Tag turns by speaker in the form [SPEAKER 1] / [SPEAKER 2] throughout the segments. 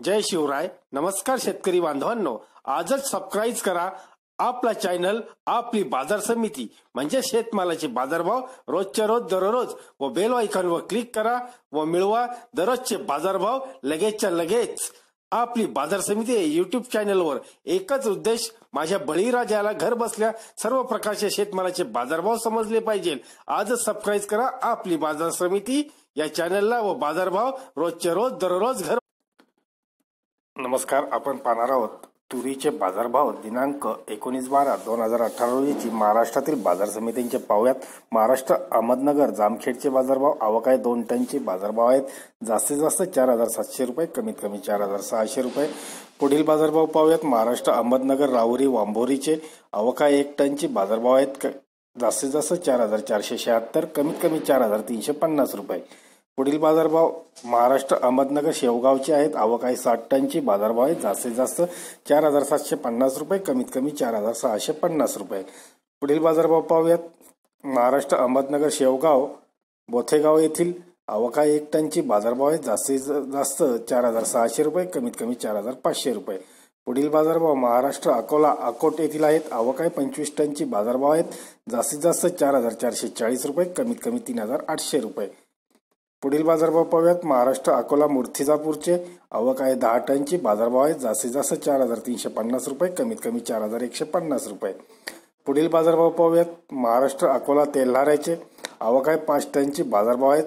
[SPEAKER 1] जय शिवराय. नमस्कार शेतकरी बांधवांनो, आजच सबस्क्राईब करा आपला चॅनल आपली बाजार समिती म्हणजे शेतमालाचे बाजारभाव रोजच्या रोज दररोज व बेल आयकॉनवर क्लिक करा व मिळवा दररोजचे बाजारभाव लगेचच्या लगेच. आपली बाजार समिती युट्यूब चॅनलवर एकच उद्देश, माझ्या बळीराजाला घर बसल्या सर्व प्रकारचे शेतमालाचे बाजारभाव समजले पाहिजे. आजच सबस्क्राईब करा आपली बाजार समिती या चॅनलला व बाजारभाव रोजच्या रोज दररोज घर. नमस्कार, आपण पाहणार आहोत तुरीचे बाजारभाव दिनांक 19/12/2018 रोजीची महाराष्ट्रातील बाजार समित्यांचे पाहूयात. महाराष्ट्र अहमदनगर जामखेडचे बाजारभाव आवक आहे 2 टनचे बाजारभाव आहेत. जास्तीत जास्त 4700 रुपये, कमीत कमी 4600 रुपये. पुढील बाजारभाव पाहूयात. महाराष्ट्र अहमदनगर राहुरी वांभोरीचे आवक आहे 1 टनचे बाजारभाव आहेत. जास्तीत जास्त 4476, कमीत कमी 4350 रुपये. पुढील बाजारभाव महाराष्ट्र अहमदनगर शेवगावचे आहेत. आवक आहे 60 टनची बाजारभाव आहे. जास्तीत जास्त 4750 रुपये, कमीत कमी 4650 रुपये. पुढील बाजारभाव पाहूयात. महाराष्ट्र अहमदनगर शेवगाव बोथेगाव येथील आवक आहे 1 टनची बाजारभाव आहे. जास्तीत जास्त 4600 रुपये, कमीत कमी 4500 रुपये. पुढील बाजारभाव महाराष्ट्र अकोला अकोट येथील आहेत. आवक आहे 25 टनची बाजारभाव आहेत. जास्तीत जास्त 4440 रुपये, कमीत कमी 3800 रुपये. पुढील बाजारभाव पाहूयात. महाराष्ट्र अकोला मूर्तिजापूरचे आवक आहे 10 टनची बाजारभाव आहे. जास्तीत जास्त 4350 रुपये, कमीत कमी 4150 रुपये. पुढील बाजारभाव पाहूयात. महाराष्ट्र अकोला तेल्हाऱ्याचे आवक आहे 5 टनची बाजारभाव आहेत.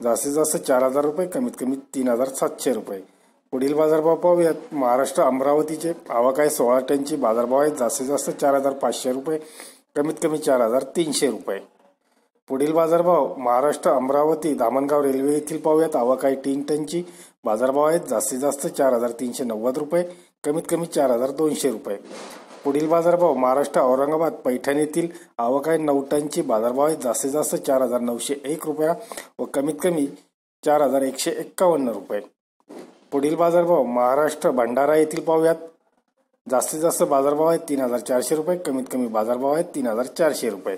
[SPEAKER 1] जास्तीत जास्त 4000 रुपये, कमीत कमी 3700 रुपये. पुढील बाजारभाव पाहूयात. महाराष्ट्र अमरावतीचे आवक आहे 16 टनची बाजारभाव आहेत. जास्तीत जास्त 4500 रुपये, कमीत कमी 4300 रुपये. पुढील बाजारभाव महाराष्ट्र अमरावती धामणगाव रेल्वे येथील पाहूयात. आवक आहे 3 टनची बाजारभाव आहेत. जास्तीत जास्त 4390 रुपये, कमीत कमी 4200 रुपये. पुढील बाजारभाव महाराष्ट्र औरंगाबाद पैठण येथील आवक आहे 9 टनची बाजारभाव आहेत. जास्तीत जास्त 4901 रुपया व कमीत कमी 4151 रुपये. पुढील बाजारभाव महाराष्ट्र भंडारा येथील पाहूयात. जास्तीत जास्त बाजारभाव आहेत 3400 रुपये, कमीत कमी बाजारभाव आहेत 3400 रुपये.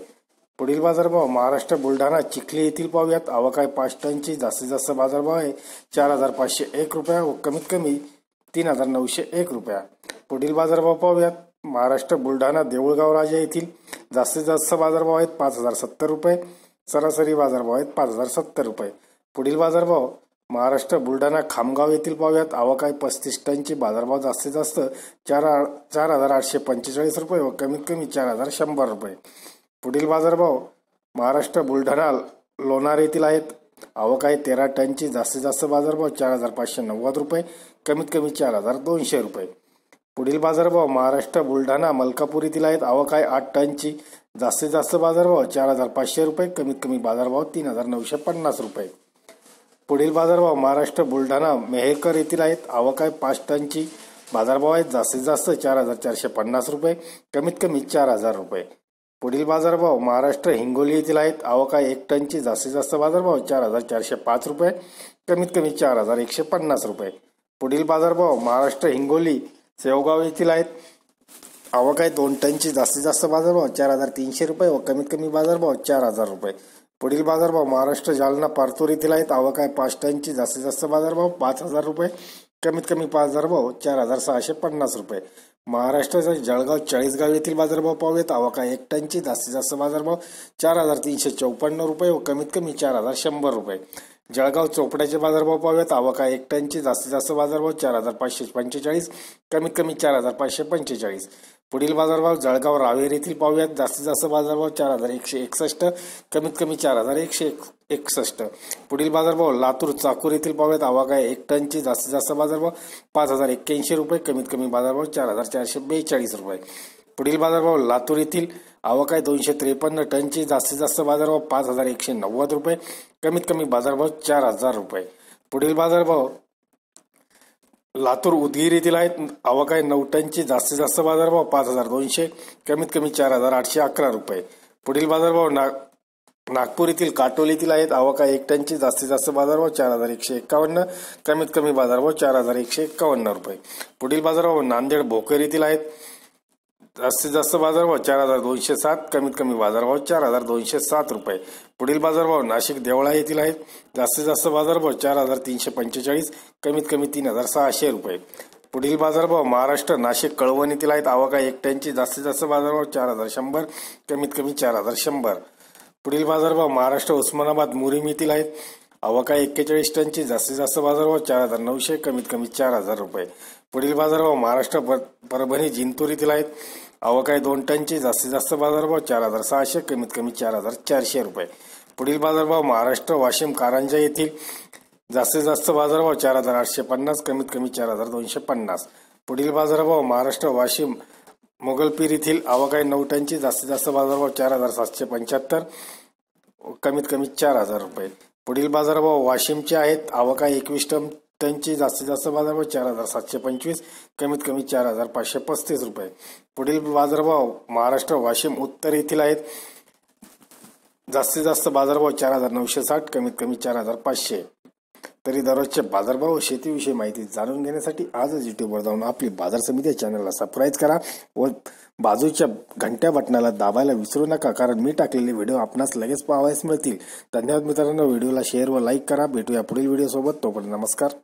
[SPEAKER 1] पुढील बाजारभाव महाराष्ट्र बुलढाणा चिखली येथील पाहूयात. आवक आहे 5 टनची. जास्तीत जास्त बाजारभाव आहे 4501 रुपया व कमीत कमी 3901 रुपया. पुढील बाजारभाव पाहूयात. महाराष्ट्र बुलढाणा देऊळगाव राजा येथील जास्तीत जास्त बाजारभाव आहेत 5070 रुपये. सरासरी बाजारभाव आहेत 5070 रुपये. पुढील बाजारभाव महाराष्ट्र बुलढाणा खामगाव येथील पाहूयात. आवक आहे 35 टनची बाजारभाव. जास्तीत जास्त 4845 रुपये व कमीत कमी 4100 रुपये. पुढील बाजारभाव महाराष्ट्र बुलढाणा लोणार येथील आहेत. आवक आहे 13 टनची. जास्तीत जास्त बाजारभाव 4590 रुपये, कमीत कमी 4200 रुपये. पुढील बाजारभाव महाराष्ट्र बुलढाणा मलकापूर येथील आहेत. आवक आहे 8 टनची. जास्तीत जास्त बाजारभाव 4500 रुपये, कमीत कमी बाजारभाव 3950 रुपये. पुढील बाजारभाव महाराष्ट्र बुलढाणा मेहकर येथील आहेत. आवक आहे 5 टनची बाजारभाव आहेत. जास्तीत जास्त 4450 रुपये, कमीत कमी 4000 रुपये. पुढील बाजारभाव महाराष्ट्र हिंगोली येथील आहेत. आवक आहे 1 टनची. जास्तीत जास्त बाजारभाव 4405 रुपये, कमीत कमी 4150 रुपये. पुढील बाजारभाव महाराष्ट्र हिंगोली शेवगाव येथील आहेत. आवक आहे 2 टनची. जास्तीत जास्त बाजारभाव 4300 रुपये व कमीत कमी बाजारभाव 4000 रुपये. पुढील बाजारभाव महाराष्ट्र जालना पारतूर येथील आहेत. आवक आहे 5 टनची. जास्तीत जास्त बाजारभाव 5000 रुपये, कमीत कमी बाजारभाव 4650 रुपये. महाराष्ट्राच्या जळगाव चाळीसगाव येथील बाजारभाव पाहूयात. आवक आहे 1 टनची. जास्तीत जास्त बाजारभाव 4354 रुपये व कमीत कमी 4100 रुपये. जळगाव चोपड्याचे बाजारभाव पाहूयात. आवक आहे 1 टनची. जास्तीत जास्त बाजारभाव 4545, कमीत कमी 4545. पुढील बाजारभाव जळगाव रावेर येथील पाहूयात. जास्तीत जास्त बाजारभाव 4161, कमीत कमी 4161. पुढील बाजारभाव लातूर चाकूर येथील पाहूयात. आवक आहे 1 टनची. जास्तीत जास्त बाजारभाव 5081 रुपये, कमीत कमी बाजारभाव 4442 रुपये. पुढील बाजारभाव लातूर येथील आवक आहे 253 टनची. जास्तीत जास्त बाजारभाव 5190 रुपये, कमीत कमी बाजारभाव 4000 रुपये. पुढील बाजारभाव लातूर उदगीर येथील आहेत. आवक आहे 9 टनची. जास्तीत जास्त बाजारभाव 5200, कमीत कमी 4811 रुपये. पुढील बाजारभाव नागपूर येथील काटोल येथील आहेत. आवक आहे 1 टनची. जास्तीत जास्त बाजारभाव 4151, कमीत कमी बाजारभाव 4151 रुपये. पुढील बाजारभाव नांदेड भोकर येथील आहेत. जास्तीत जास्त बाजारभाव 4,207, कमीत कमी बाजारभाव 4,207 रुपये. पुढील बाजारभाव नाशिक देवळा येथील आहेत. जास्तीत जास्त बाजारभाव 4,345, कमीत कमी 3,600 रुपये. पुढील बाजारभाव महाराष्ट्र नाशिक कळवण येथील आहेत. आवक आहे एकट्यांची. जास्तीत जास्त बाजारभाव 4,100, कमीत कमी 4,100. पुढील बाजारभाव महाराष्ट्र उस्मानाबाद मुरीम येथील आहेत. आवक आहे 41 टनची. जास्तीत जास्त बाजारभाव 4,900, कमीत कमी 4,000 रुपये. पुढील बाजारभाव महाराष्ट्र परभणी जिंतूर येथील आहेत. आवक आहे 2 टनची. जास्तीत जास्त बाजारभाव 4,600, कमीत कमी 4,400 रुपये. पुढील बाजारभाव महाराष्ट्र वाशिम कारंजा येथील. जास्तीत जास्त बाजारभाव 4,850, कमीत कमी 4,250. पुढील बाजारभाव महाराष्ट्र वाशिम मोगलपीर येथील. आवक आहे 9 टनची. जास्तीत जास्त बाजारभाव 4,775, कमीत कमी 4,000 रुपये. पुढील बाजारभाव वाशिमचे आहेत. आवक आहे 21 टनची. जास्तीत जास्त बाजारभाव 4,725, कमीत कमी 4,535 रुपये. पुढील बाजारभाव महाराष्ट्र वाशिम उत्तर येथील आहेत. जास्तीत जास्त बाजारभाव 4,960, कमीत कमी 4,500. तरी दररोजचे बाजारभाव व शेतीविषयी माहिती जाणून घेण्यासाठी आजच युट्यूबवर जाऊन आपली बाजार समिती या चॅनलला सबस्क्राईब करा व बाजूच्या घंट्या बटनाला दाबायला विसरू नका, कारण मी टाकलेले व्हिडिओ आपणास लगेच पाहावयास मिळतील. धन्यवाद मित्रांनो. व्हिडिओला शेअर व लाईक करा. भेटूया पुढील व्हिडिओ सोबत. तोपर्यंत नमस्कार.